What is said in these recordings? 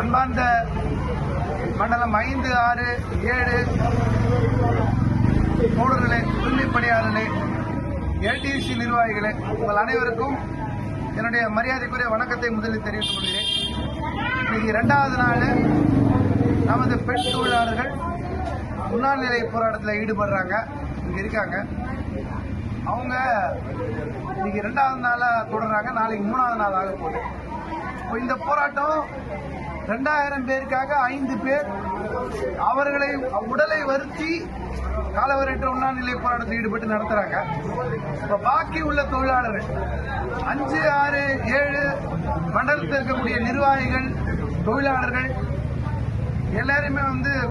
அன்பார்ந்த மண்டலம் 5, 6, 7 தோழர்களே, தூய்மை பணியாளர்களே, LTC நிர்வாகிகளே, உங்கள் அனைவருக்கும் என்னுடைய மரியாதைக்குரிய வணக்கத்தை முதலில் தெரிவித்துக் கொள்கிறேன். இன்னைக்கு 2வது நாள் நமது பெண் தொழிலாளர்கள் முன்னாள் நிலை போராட்டத்தில் ஈடுபடுறாங்க, இங்க இருக்காங்க. அவங்க இன்னைக்கு 2வது நாளா தொடர்றாங்க. நாளைக்கு 3வது நாள் ஆக போகுது. இந்த போராட்டம் 2000 பேருக்காக 5 பேர் அவர்களை உடலை வருத்தி காலவரையற்ற உண்ணாநிலை நிலை போராட்டத்தில் ஈடுபட்டு நடத்துறாங்க. இப்ப பாக்கி உள்ள தொழிலாளர்கள் 5, 6, 7 மண்டலத்தில் இருக்கக்கூடிய நிர்வாகிகள், தொழிலாளர்கள் எல்லாருமே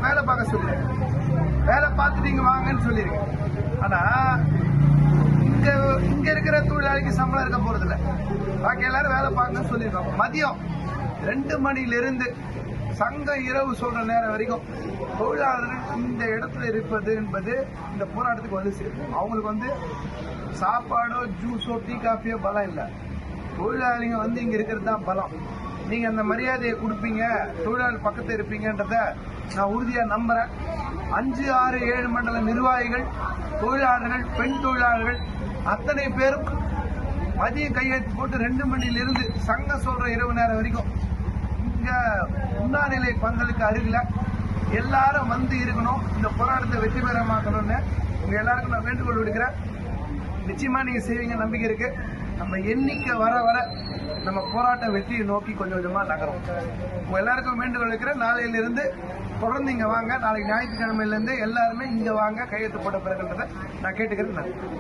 வேலை பார்க்க சொல்லிருக்காங்க. வேலை பார்த்துட்டு இங்க வாங்கன்னு சொல்லியிருக்கேன். ஆனா இங்க இருக்கிற தொழிலாளிக்கு சம்பளம் இருக்க போறது இல்ல. பாக்கி எல்லாரும் வேலை பார்க்கணும்னு சொல்லியிருக்காங்க. மதியம் 2 மணியிலிருந்து சங்கம் இரவு சொல்ற நேரம் வரைக்கும் தொழிலாளர்கள் இந்த இடத்துல இருப்பது என்பது இந்த போராட்டத்துக்கு சேரும். அவங்களுக்கு சாப்பாடோ ஜூஸோ டீ காஃபியோ பலம் இல்லை. தொழிலாளிங்க இங்க இருக்கிறது தான் பலம். நீங்க அந்த மரியாதையை கொடுப்பீங்க, தொழிலாளி பக்கத்தில் இருப்பீங்கன்றத நான் உறுதியா நம்புறேன். 5, 6, 7 மண்டல நிர்வாகிகள், தொழிலாளர்கள், பெண் தொழிலாளர்கள் அத்தனை பேரும் மதியம் கையெழுத்து போட்டு 2 மணியிலிருந்து சங்கம் சொல்ற இரவு நேரம் வரைக்கும் இங்க உண்ணாநிலை பந்தலுக்கு அருகில எல்லாரும் இருக்கணும். இந்த போராட்டத்தை வெற்றி பெறமாக்கணும்னு உங்க எல்லாருக்கும் நான் வேண்டுகோள் விடுக்கிறேன். நிச்சயமா நீங்க செய்வீங்க, நம்பிக்கை இருக்கு. நம்ம எண்ணிக்கை வர வர நம்ம போராட்டம் வெற்றியை நோக்கி கொஞ்சம் கொஞ்சமா நகரும். உங்க எல்லாருக்கும் வேண்டுகோள் வைக்கிறேன். நாளையிலிருந்து தொடர்ந்து இங்க வாங்க. நாளைக்கு ஞாயிற்றுக்கிழமையிலிருந்து எல்லாருமே இங்க வாங்க, கையெழுத்து போட்ட பிறகுன்றதை நான் கேட்டுக்கிறேன்.